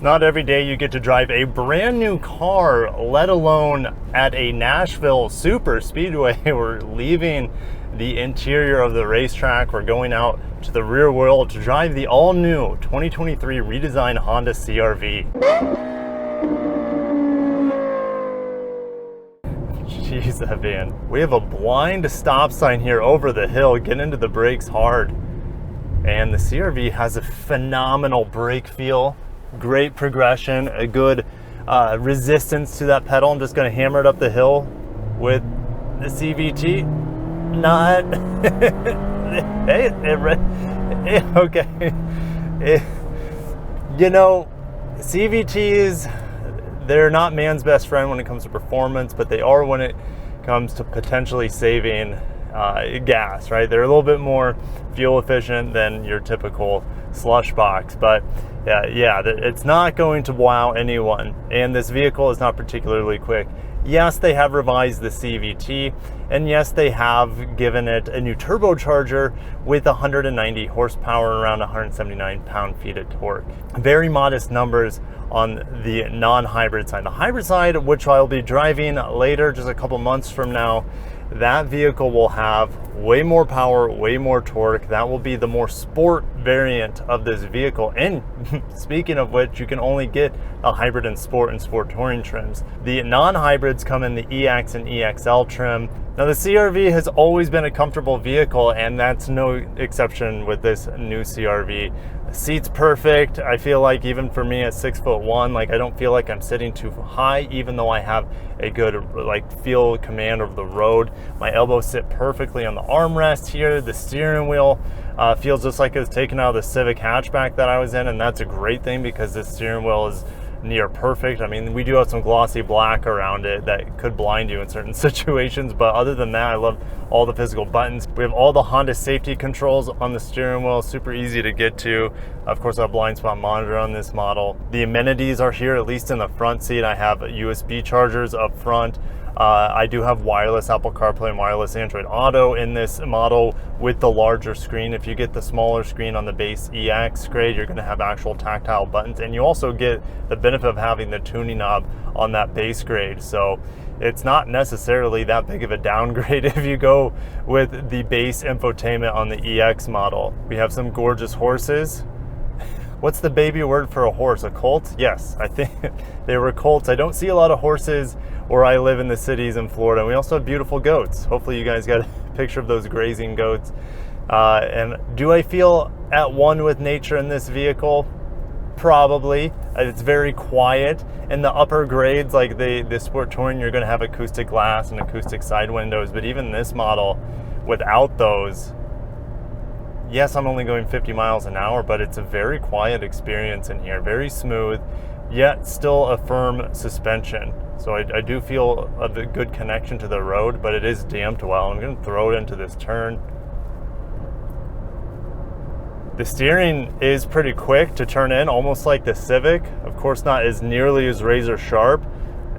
Not every day you get to drive a brand new car, let alone at a Nashville super speedway. We're leaving the interior of the racetrack. We're going out to the rear world to drive the all-new 2023 redesigned Honda CR-V. Jeez, that van. We have a blind stop sign here over the hill. Get into the brakes hard. And the CR-V has a phenomenal brake feel. Great progression, a good resistance to that pedal. I'm just going to hammer it up the hill with the CVT. Not, okay. You know, CVTs, they're not man's best friend when it comes to performance, but they are when it comes to potentially saving gas, right? They're a little bit more fuel efficient than your typical slush box, but yeah, it's not going to wow anyone. And this vehicle is not particularly quick. Yes, they have revised the CVT, and yes, they have given it a new turbocharger with 190 horsepower, around 179 pound-feet of torque. Very modest numbers on the non-hybrid side. The hybrid side, which I'll be driving later, just a couple months from now, that vehicle will have way more power, way more torque. That will be the more sport variant of this vehicle. And speaking of which, you can only get a hybrid in sport and sport touring trims. The non-hybrids come in the EX and EXL trim. Now the CR-V has always been a comfortable vehicle, and that's no exception with this new CR-V. The seat's perfect. I feel like even for me at 6'1", like I don't feel like I'm sitting too high, even though I have a good feel command of the road. My elbows sit perfectly on the armrest here. The steering wheel feels just like it was taken out of the Civic hatchback that I was in, and that's a great thing because this steering wheel is near perfect. I mean, we do have some glossy black around it that could blind you in certain situations, but other than that, I love all the physical buttons. We have all the Honda safety controls on the steering wheel, super easy to get to. Of course, I have a blind spot monitor on this model. The amenities are here, at least in the front seat. I have USB chargers up front. I do have wireless Apple CarPlay and wireless Android Auto in this model with the larger screen. If you get the smaller screen on the base EX grade, you're going to have actual tactile buttons, and you also get the benefit of having the tuning knob on that base grade. So it's not necessarily that big of a downgrade if you go with the base infotainment on the EX model. We have some gorgeous horses. What's the baby word for a horse? A colt? Yes, I think they were colts. I don't see a lot of horses where I live in the cities in Florida. We also have beautiful goats. Hopefully you guys got a picture of those grazing goats. And do I feel at one with nature in this vehicle? Probably. It's very quiet. In the upper grades, like the Sport Touring, you're going to have acoustic glass and acoustic side windows. But even this model, without those, yes, I'm only going 50 miles an hour, but it's a very quiet experience in here. Very smooth, yet still a firm suspension. So I do feel a good connection to the road, but it is damped well. I'm going to throw it into this turn. The steering is pretty quick to turn in, almost like the Civic. Of course, not as nearly as razor sharp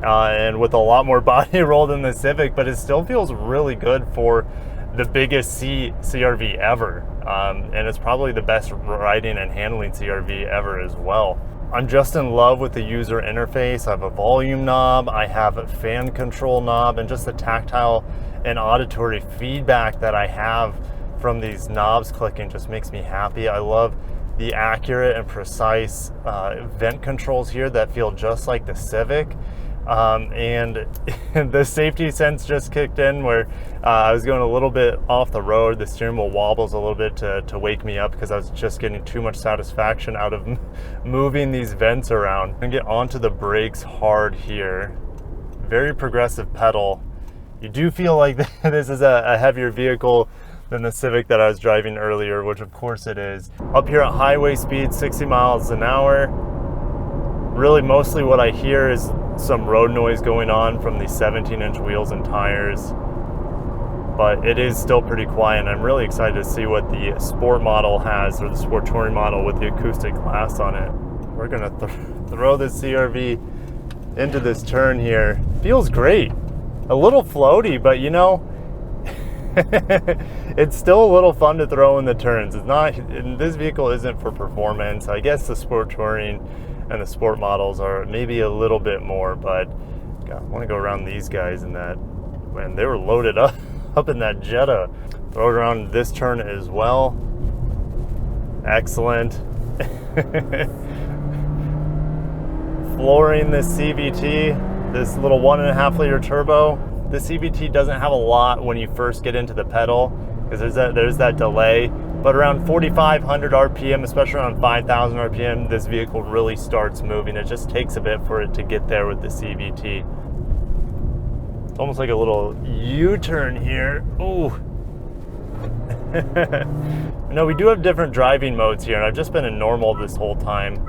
and with a lot more body roll than the Civic, but it still feels really good for the biggest CR-V ever. And it's probably the best riding and handling CR-V ever as well. I'm just in love with the user interface. I have a volume knob, I have a fan control knob, and just the tactile and auditory feedback that I have from these knobs clicking just makes me happy. I love the accurate and precise vent controls here that feel just like the Civic. And the safety sense just kicked in where I was going a little bit off the road. The steering wheel wobbles a little bit to wake me up because I was just getting too much satisfaction out of moving these vents around. I'm going to get onto the brakes hard here. Very progressive pedal. You do feel like this is a heavier vehicle than the Civic that I was driving earlier, which of course it is. Up here at highway speed, 60 miles an hour. Really mostly what I hear is some road noise going on from the 17-inch wheels and tires, but it is still pretty quiet, and I'm really excited to see what the Sport model has, or the Sport Touring model with the acoustic glass on it. We're gonna throw this CR-V into this turn here. Feels great. A little floaty, but you know, it's still a little fun to throw in the turns. It's not, this vehicle isn't for performance. I guess the Sport Touring and the sport models are maybe a little bit more, but God, I want to go around these guys in that, man, they were loaded up, up in that Jetta. Throw it around this turn as well. Excellent. Flooring this CVT, this little 1.5 liter turbo. The CVT doesn't have a lot when you first get into the pedal because there's that delay, but around 4,500 RPM, especially around 5,000 RPM, this vehicle really starts moving. It just takes a bit for it to get there with the CVT. It's almost like a little U-turn here. Ooh. No, we do have different driving modes here, and I've just been in normal this whole time.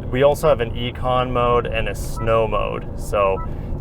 We also have an econ mode and a snow mode, so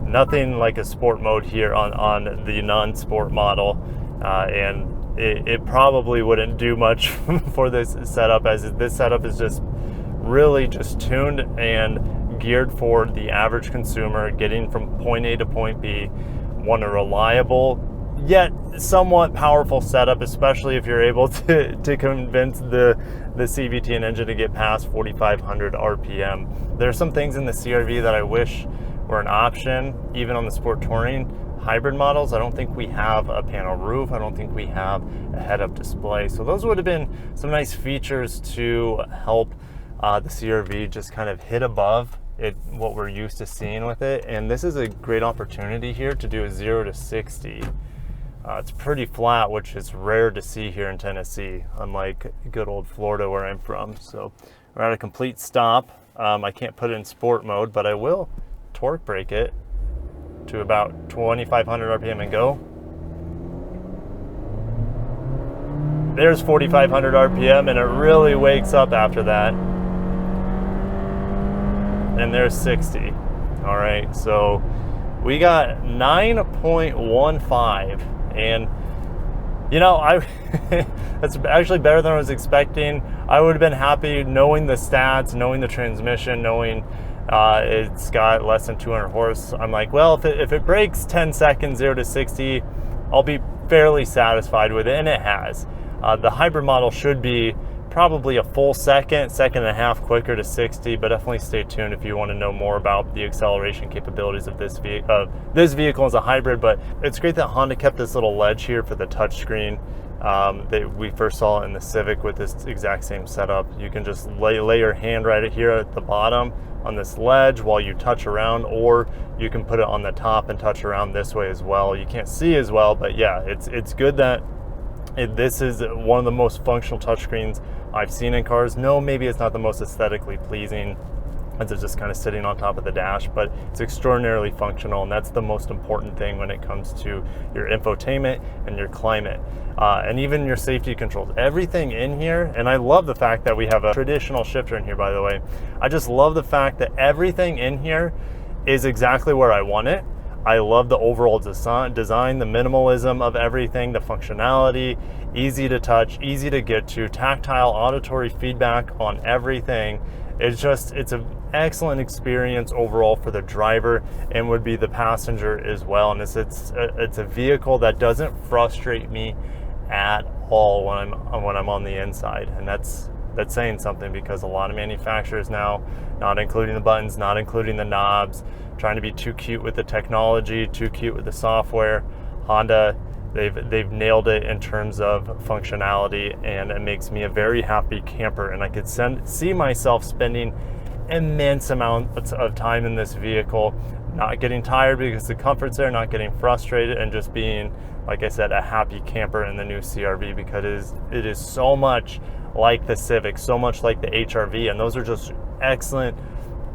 nothing like a sport mode here on the non-sport model, and it probably wouldn't do much for this setup, as this setup is just really just tuned and geared for the average consumer getting from point A to point B. Want a reliable yet somewhat powerful setup, especially if you're able to convince the CVT and engine to get past 4,500 RPM. There are some things in the CR-V that I wish were an option, even on the Sport Touring hybrid models. I don't think we have a panel roof. I don't think we have a head-up display. So those would have been some nice features to help the CR-V just kind of hit above what we're used to seeing with it. And this is a great opportunity here to do a 0 to 60. It's pretty flat, which is rare to see here in Tennessee, unlike good old Florida where I'm from. So we're at a complete stop. I can't put it in sport mode, but I will torque brake it to about 2,500 RPM and go. There's 4,500 RPM, and it really wakes up after that. And there's 60. All right, so we got 9.15. And you know, that's actually better than I was expecting. I would have been happy knowing the stats, knowing the transmission, knowing it's got less than 200 horse. I'm like, well, if it breaks 10 seconds 0 to 60, I'll be fairly satisfied with it, and it has. The hybrid model should be probably a full second and a half quicker to 60, but definitely stay tuned if you want to know more about the acceleration capabilities of this vehicle as a hybrid. But it's great that Honda kept this little ledge here for the touchscreen that we first saw in the Civic with this exact same setup. You can just lay your hand right here at the bottom on this ledge while you touch around, or you can put it on the top and touch around this way as well. You can't see as well, but yeah, it's good that this is one of the most functional touchscreens I've seen in cars. No, maybe it's not the most aesthetically pleasing as it's just kind of sitting on top of the dash, but it's extraordinarily functional, and that's the most important thing when it comes to your infotainment and your climate, and even your safety controls. Everything in here, and I love the fact that we have a traditional shifter in here, by the way. I just love the fact that everything in here is exactly where I want it. I love the overall design, the minimalism of everything, the functionality, easy to touch, easy to get to, tactile, auditory feedback on everything. It's an excellent experience overall for the driver and would be the passenger as well. And it's a vehicle that doesn't frustrate me at all when I'm on the inside, and that's saying something, because a lot of manufacturers now, not including the buttons, not including the knobs, trying to be too cute with the technology, too cute with the software. Honda, they've nailed it in terms of functionality, and it makes me a very happy camper. And I could see myself spending immense amounts of time in this vehicle, not getting tired because the comfort's there, not getting frustrated, and just being, like I said, a happy camper in the new CR-V, because it is so much like the Civic, so much like the HR-V, and those are just excellent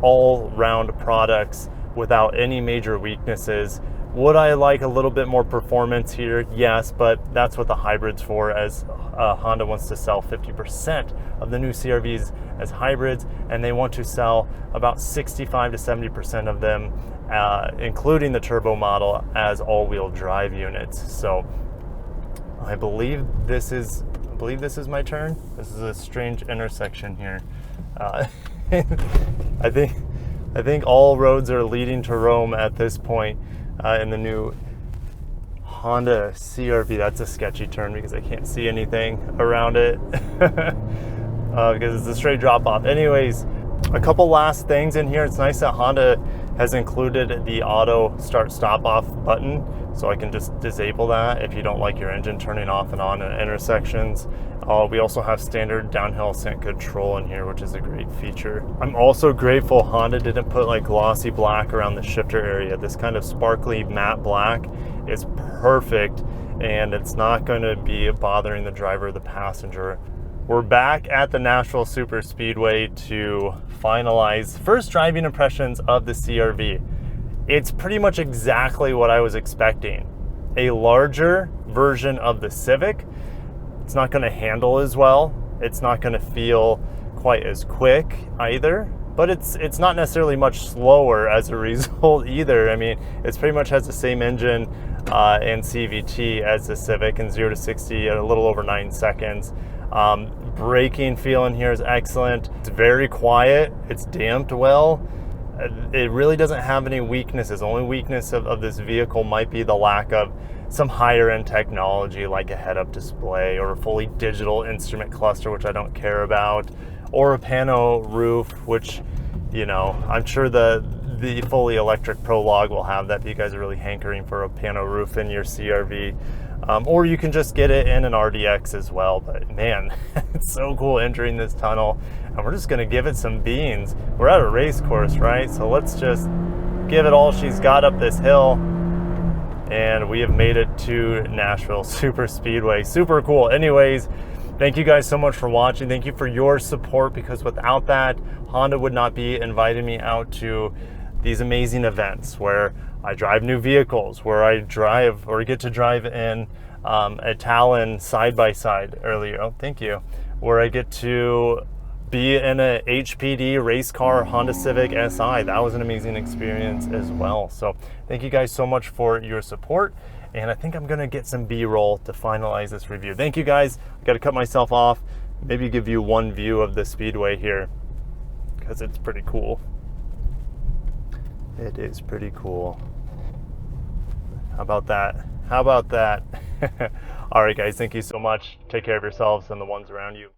all-round products without any major weaknesses. Would I like a little bit more performance here? Yes, but that's what the hybrid's for, as Honda wants to sell 50% of the new CR-Vs as hybrids, and they want to sell about 65 to 70% of them, including the turbo model, as all-wheel drive units. So I believe this is my turn. This is a strange intersection here. I think all roads are leading to Rome at this point in the new Honda CR-V. That's a sketchy turn because I can't see anything around it because it's a straight drop off. Anyways, A couple last things in here. It's nice that Honda has included the auto start stop off button, so I can just disable that if you don't like your engine turning off and on at intersections. We also have standard downhill ascent control in here, which is a great feature. I'm also grateful Honda didn't put like glossy black around the shifter area. This kind of sparkly matte black is perfect, and it's not going to be bothering the driver or the passenger. We're back at the Nashville Super Speedway to finalize first driving impressions of the CR-V. It's pretty much exactly what I was expecting. A larger version of the Civic. It's not going to handle as well. It's not going to feel quite as quick either, but it's not necessarily much slower as a result either. I mean, it's pretty much has the same engine and CVT as the Civic, and 0 to 60 at a little over 9 seconds. Braking feel in here is excellent. It's very quiet. It's damped well. It really doesn't have any weaknesses. The only weakness of this vehicle might be the lack of some higher end technology like a head-up display or a fully digital instrument cluster, which I don't care about, or a pano roof, which, you know, I'm sure the fully electric Prologue will have that if you guys are really hankering for a pano roof in your CR-V. Or you can just get it in an RDX as well. But man, it's so cool entering this tunnel, and we're just gonna give it some beans. We're at a race course, right? So let's just give it all she's got up this hill, and we have made it to Nashville Super Speedway. Super cool. Anyways, thank you guys so much for watching. Thank you for your support, because without that, Honda would not be inviting me out to these amazing events where I drive new vehicles, where I drive or get to drive in a Talon side-by-side earlier. Oh, thank you. Where I get to be in a HPD race car Honda Civic Si. That was an amazing experience as well. So thank you guys so much for your support. And I think I'm gonna get some B-roll to finalize this review. Thank you guys. I gotta cut myself off. Maybe give you one view of the Speedway here, because it's pretty cool. It is pretty cool. How about that? How about that? All right, guys, thank you so much. Take care of yourselves and the ones around you.